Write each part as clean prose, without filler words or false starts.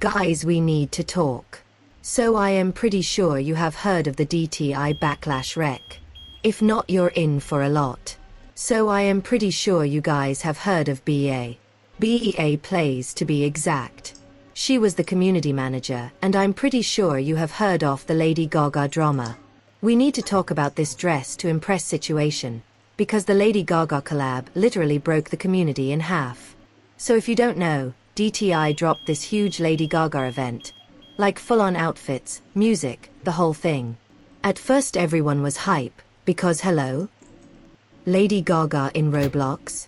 Guys, we need to talk. So I am pretty sure you have heard of the DTI backlash wreck. If not, you're in for a lot. So I am pretty sure you guys have heard of BEA. BEA Plays, to be exact. She was the community manager, and I'm pretty sure you have heard of the Lady Gaga drama. We need to talk about this dress to impress situation, because the Lady Gaga collab literally broke the community in half. So if you don't know, DTI dropped this huge Lady Gaga event. Like full-on outfits, music, the whole thing. At first everyone was hype, because hello? Lady Gaga in Roblox?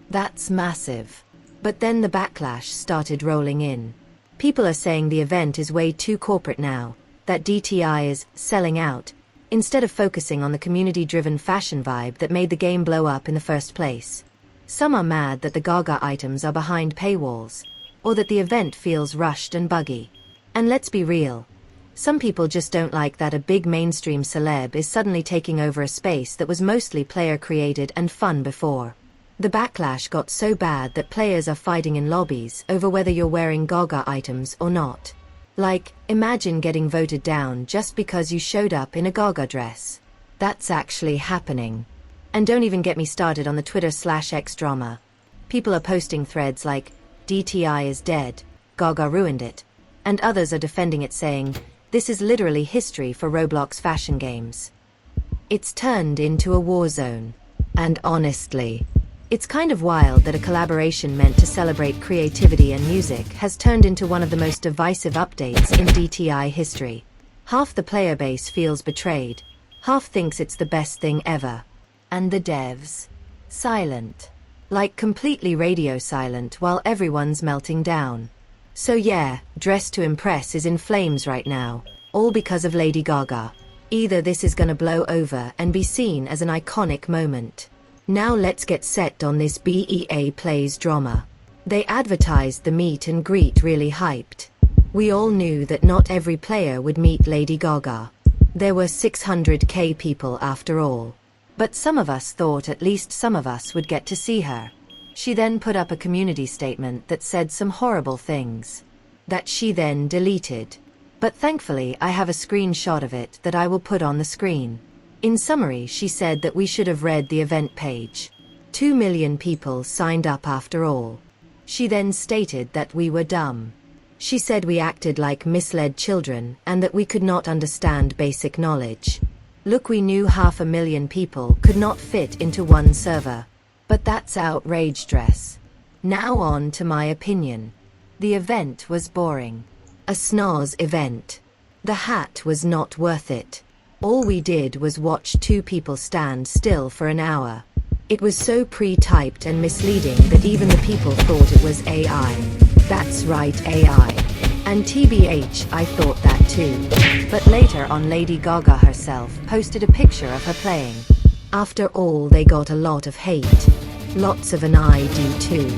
That's massive. But then the backlash started rolling in. People are saying the event is way too corporate now, that DTI is selling out, instead of focusing on the community-driven fashion vibe that made the game blow up in the first place. Some are mad that the Gaga items are behind paywalls, or that the event feels rushed and buggy. And let's be real. Some people just don't like that a big mainstream celeb is suddenly taking over a space that was mostly player-created and fun before. The backlash got so bad that players are fighting in lobbies over whether you're wearing Gaga items or not. Like, imagine getting voted down just because you showed up in a Gaga dress. That's actually happening. And don't even get me started on the Twitter/X drama. People are posting threads like, DTI is dead, Gaga ruined it, and others are defending it saying, this is literally history for Roblox fashion games. It's turned into a war zone. And honestly, it's kind of wild that a collaboration meant to celebrate creativity and music has turned into one of the most divisive updates in DTI history. Half the player base feels betrayed, half thinks it's the best thing ever. And the devs? Silent. Like completely radio silent while everyone's melting down. So yeah, Dress to Impress is in flames right now, all because of Lady Gaga. Either this is gonna blow over and be seen as an iconic moment. Now let's get set on this BEA Plays drama. They advertised the meet and greet really hyped. We all knew that not every player would meet Lady Gaga. There were 600k people after all. But some of us thought at least some of us would get to see her. She then put up a community statement that said some horrible things. That she then deleted. But thankfully I have a screenshot of it that I will put on the screen. In summary, she said that we should have read the event page. 2 million people signed up after all. She then stated that we were dumb. She said we acted like misled children and that we could not understand basic knowledge. Look, we knew 500,000 people could not fit into one server. But that's outrage, Dress. Now on to my opinion. The event was boring. A snaz event. The hat was not worth it. All we did was watch two people stand still for an hour. It was so pre-typed and misleading that even the people thought it was AI. That's right, AI. And TBH, I thought that too. But later on, Lady Gaga herself posted a picture of her playing. After all, they got a lot of hate. Lots of an I do too.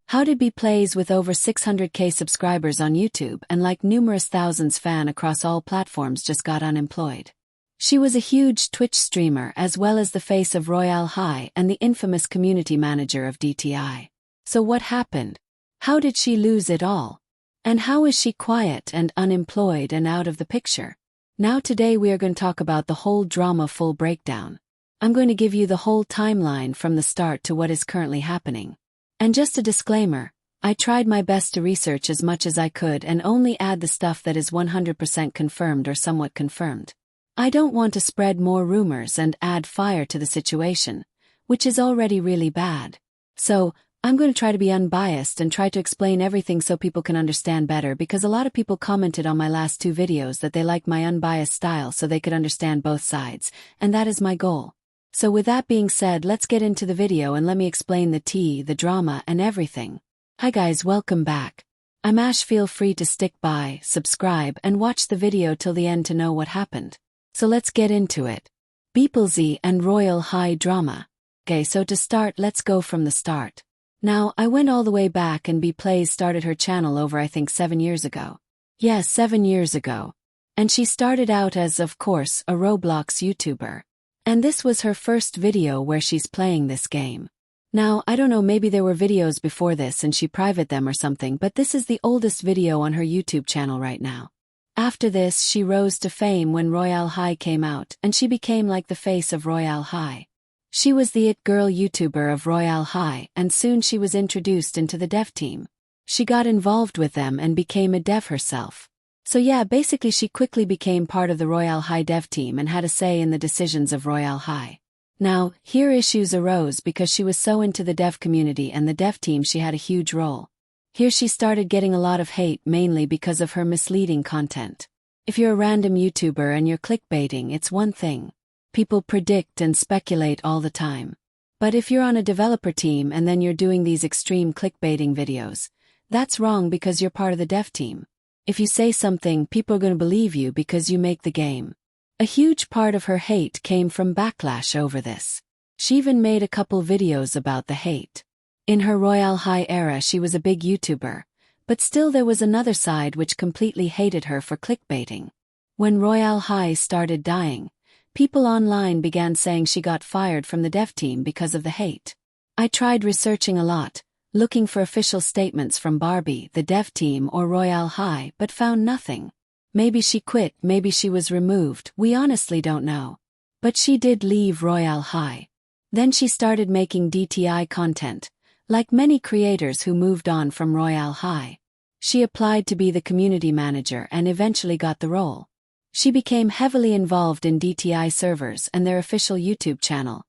How did B Plays with over 600k subscribers on YouTube and like numerous thousands fan across all platforms just got unemployed? She was a huge Twitch streamer as well as the face of Royale High and the infamous community manager of DTI. So what happened? How did she lose it all? And how is she quiet and unemployed and out of the picture? Now today we are going to talk about the whole drama full breakdown. I'm going to give you the whole timeline from the start to what is currently happening. And just a disclaimer, I tried my best to research as much as I could and only add the stuff that is 100% confirmed or somewhat confirmed. I don't want to spread more rumors and add fire to the situation, which is already really bad. So, I'm going to try to be unbiased and try to explain everything so people can understand better, because a lot of people commented on my last two videos that they like my unbiased style so they could understand both sides, and that is my goal. So with that being said, let's get into the video and let me explain the tea, the drama, and everything. Hi guys, welcome back. I'm Ash. Feel free to stick by, subscribe, and watch the video till the end to know what happened. So let's get into it. Beeplesy and Royal High drama. Okay, so to start, let's go from the start. Now, I went all the way back and B Plays started her channel over I think 7 years ago. Yes, 7 years ago. And she started out as, of course, a Roblox YouTuber. And this was her first video where she's playing this game. Now, I don't know, maybe there were videos before this and she private them or something, but this is the oldest video on her YouTube channel right now. After this, she rose to fame when Royale High came out, and she became like the face of Royale High. She was the it girl YouTuber of Royale High, and soon she was introduced into the dev team. She got involved with them and became a dev herself. So yeah, basically she quickly became part of the Royale High dev team and had a say in the decisions of Royale High. Now, here issues arose because she was so into the dev community and the dev team she had a huge role. Here she started getting a lot of hate mainly because of her misleading content. If you're a random YouTuber and you're clickbaiting, it's one thing. People predict and speculate all the time. But if you're on a developer team and then you're doing these extreme clickbaiting videos, that's wrong because you're part of the dev team. If you say something, people are going to believe you because you make the game. A huge part of her hate came from backlash over this. She even made a couple videos about the hate. In her Royale High era she was a big YouTuber, but still there was another side which completely hated her for clickbaiting. When Royale High started dying, people online began saying she got fired from the dev team because of the hate. I tried researching a lot, looking for official statements from Barbie, the dev team or Royale High, but found nothing. Maybe she quit, maybe she was removed, we honestly don't know. But she did leave Royale High. Then she started making DTI content, like many creators who moved on from Royale High. She applied to be the community manager and eventually got the role. She became heavily involved in DTI servers and their official YouTube channel,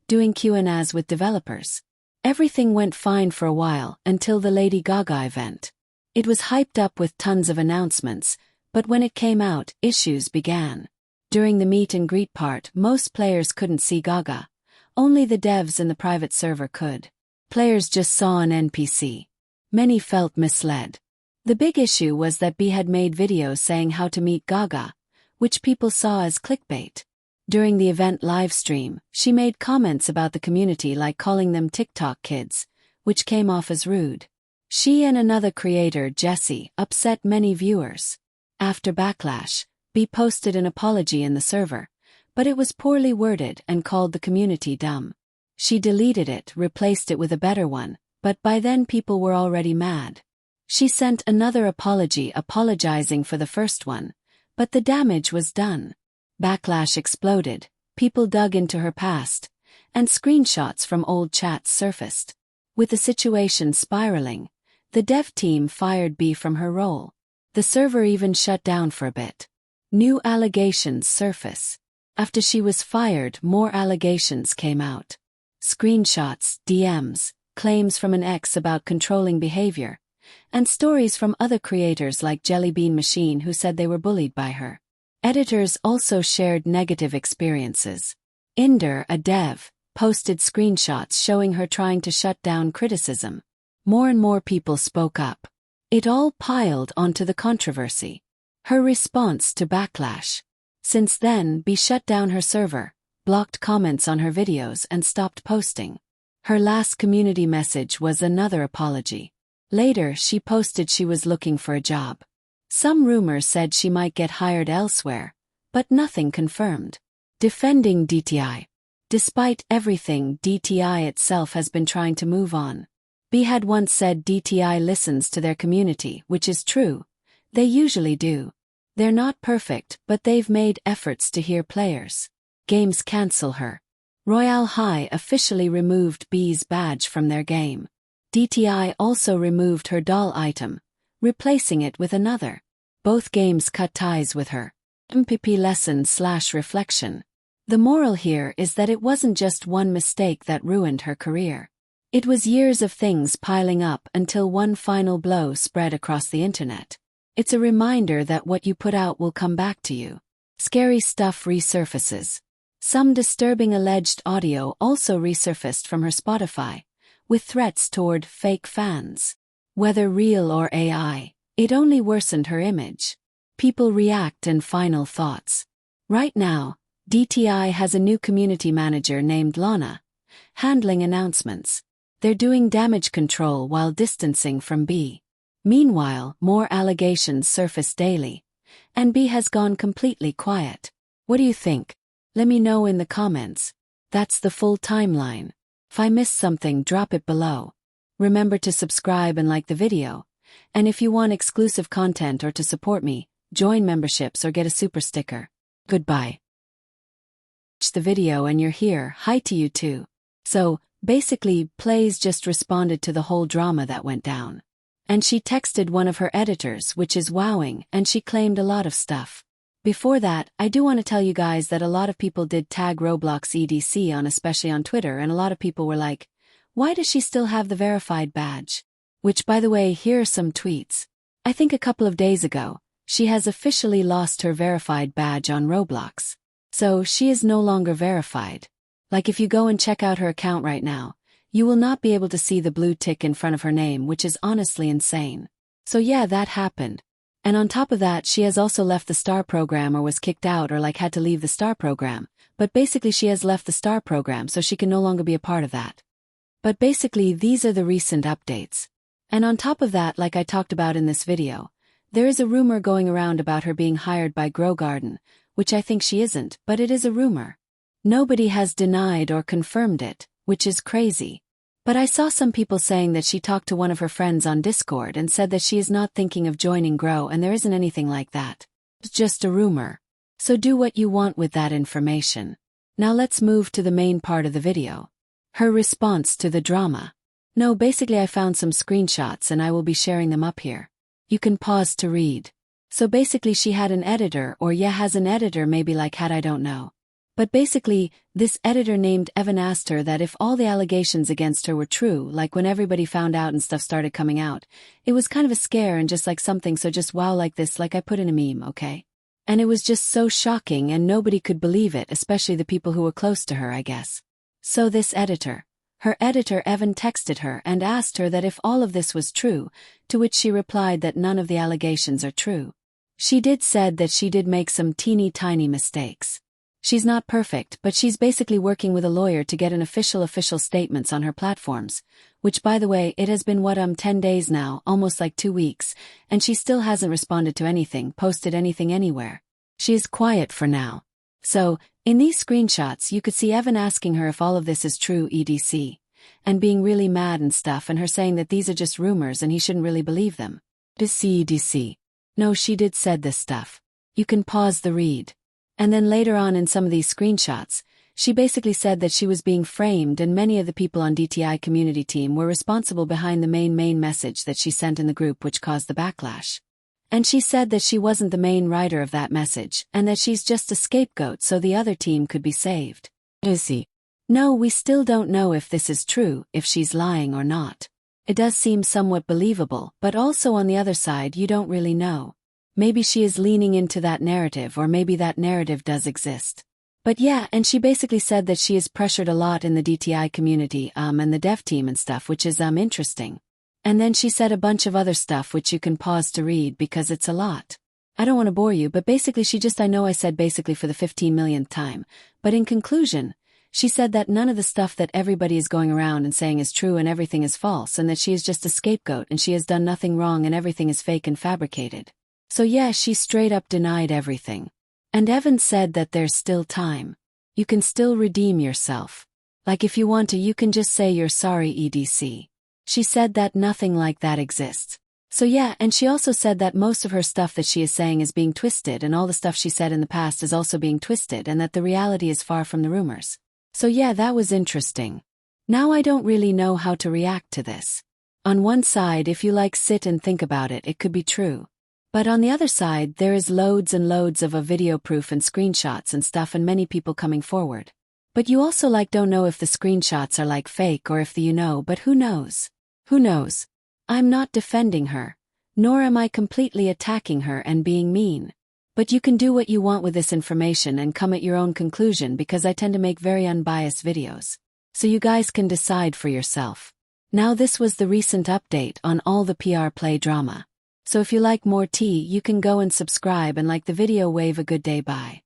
doing Q&As with developers. Everything went fine for a while until the Lady Gaga event. It was hyped up with tons of announcements, but when it came out, issues began. During the meet and greet part, most players couldn't see Gaga. Only the devs in the private server could. Players just saw an NPC. Many felt misled. The big issue was that B had made videos saying how to meet Gaga, which people saw as clickbait. During the event livestream, she made comments about the community like calling them TikTok kids, which came off as rude. She and another creator, Jessie, upset many viewers. After backlash, B posted an apology in the server, but it was poorly worded and called the community dumb. She deleted it, replaced it with a better one, but by then people were already mad. She sent another apology apologizing for the first one, but the damage was done. Backlash exploded, people dug into her past, and screenshots from old chats surfaced. With the situation spiraling, the dev team fired B from her role. The server even shut down for a bit. New allegations surface. After she was fired, more allegations came out. Screenshots, DMs, claims from an ex about controlling behavior, and stories from other creators like Jellybean Machine who said they were bullied by her. Editors also shared negative experiences. Inder, a dev, posted screenshots showing her trying to shut down criticism. More and more people spoke up. It all piled onto the controversy. Her response to backlash. Since then, B shut down her server, blocked comments on her videos and stopped posting. Her last community message was another apology. Later, she posted she was looking for a job. Some rumors said she might get hired elsewhere, but nothing confirmed. Defending DTI. Despite everything, DTI itself has been trying to move on. B had once said DTI listens to their community, which is true. They usually do. They're not perfect, but they've made efforts to hear players. Games cancel her. Royale High officially removed B's badge from their game. DTI also removed her doll item, replacing it with another. Both games cut ties with her. MPP lesson/reflection. The moral here is that it wasn't just one mistake that ruined her career. It was years of things piling up until one final blow spread across the internet. It's a reminder that what you put out will come back to you. Scary stuff resurfaces. Some disturbing alleged audio also resurfaced from her Spotify, with threats toward fake fans. Whether real or AI, it only worsened her image. People react and final thoughts. Right now, DTI has a new community manager named Lana, handling announcements. They're doing damage control while distancing from B. Meanwhile, more allegations surface daily, and B has gone completely quiet. What do you think? Let me know in the comments. That's the full timeline. If I missed something, drop it below. Remember to subscribe and like the video. And if you want exclusive content or to support me, join memberships or get a super sticker. Goodbye. Watch the video and you're here, hi to you too. So, basically, Plays just responded to the whole drama that went down. And she texted one of her editors, which is wowing, and she claimed a lot of stuff. Before that, I do want to tell you guys that a lot of people did tag Roblox EDC on, especially on Twitter, and a lot of people were like, why does she still have the verified badge? Which, by the way, here are some tweets. I think a couple of days ago, she has officially lost her verified badge on Roblox. So, she is no longer verified. Like if you go and check out her account right now, you will not be able to see the blue tick in front of her name, which is honestly insane. So yeah, that happened. And on top of that, she has also left the STAR program, or was kicked out, or like had to leave the STAR program. But basically she has left the STAR program, so she can no longer be a part of that. But basically these are the recent updates. And on top of that, like I talked about in this video, there is a rumor going around about her being hired by Grow Garden, which I think she isn't, but it is a rumor. Nobody has denied or confirmed it, which is crazy. But I saw some people saying that she talked to one of her friends on Discord and said that she is not thinking of joining Grow, and there isn't anything like that. It's just a rumor. So do what you want with that information. Now let's move to the main part of the video. Her response to the drama. No, basically I found some screenshots and I will be sharing them up here. You can pause to read. So basically she had an editor, or has an editor, maybe like had, I don't know. But basically, this editor named Evan asked her that if all the allegations against her were true, like when everybody found out and stuff started coming out, it was kind of a scare and just like something, so just wow, like this, like I put in a meme, okay? And it was just so shocking and nobody could believe it, especially the people who were close to her, I guess. So this editor, her editor Evan, texted her and asked her that if all of this was true, to which she replied that none of the allegations are true. She said that she did make some teeny tiny mistakes. She's not perfect, but she's basically working with a lawyer to get an official statements on her platforms, which by the way, it has been 10 days now, almost like 2 weeks, and she still hasn't responded to anything, posted anything anywhere. She is quiet for now. So, in these screenshots you could see Evan asking her if all of this is true EDC, and being really mad and stuff, and her saying that these are just rumors and he shouldn't really believe them. EDC. No, she said this stuff. You can pause the read. And then later on in some of these screenshots, she basically said that she was being framed and many of the people on DTI community team were responsible behind the main message that she sent in the group, which caused the backlash. And she said that she wasn't the main writer of that message and that she's just a scapegoat so the other team could be saved. No, we still don't know if this is true, if she's lying or not. It does seem somewhat believable, but also on the other side you don't really know. Maybe she is leaning into that narrative, or maybe that narrative does exist. But yeah, and she basically said that she is pressured a lot in the DTI community and the dev team and stuff, which is interesting. And then she said a bunch of other stuff which you can pause to read because it's a lot. I don't want to bore you, but basically I know I said basically for the 15 millionth time, but in conclusion, she said that none of the stuff that everybody is going around and saying is true and everything is false, and that she is just a scapegoat and she has done nothing wrong and everything is fake and fabricated. So yeah, she straight up denied everything. And Evan said that there's still time. You can still redeem yourself. Like if you want to, you can just say you're sorry EDC. She said that nothing like that exists. So yeah, and she also said that most of her stuff that she is saying is being twisted, and all the stuff she said in the past is also being twisted, and that the reality is far from the rumors. So yeah, that was interesting. Now I don't really know how to react to this. On one side, if you sit and think about it, it could be true. But on the other side, there is loads and loads of a video proof and screenshots and stuff, and many people coming forward. But you also don't know if the screenshots are fake or if but who knows? Who knows? I'm not defending her. Nor am I completely attacking her and being mean. But you can do what you want with this information and come at your own conclusion, because I tend to make very unbiased videos. So you guys can decide for yourself. Now this was the recent update on all the PR Play drama. So if you like more tea, you can go and subscribe and like the video. Wave a good day, bye.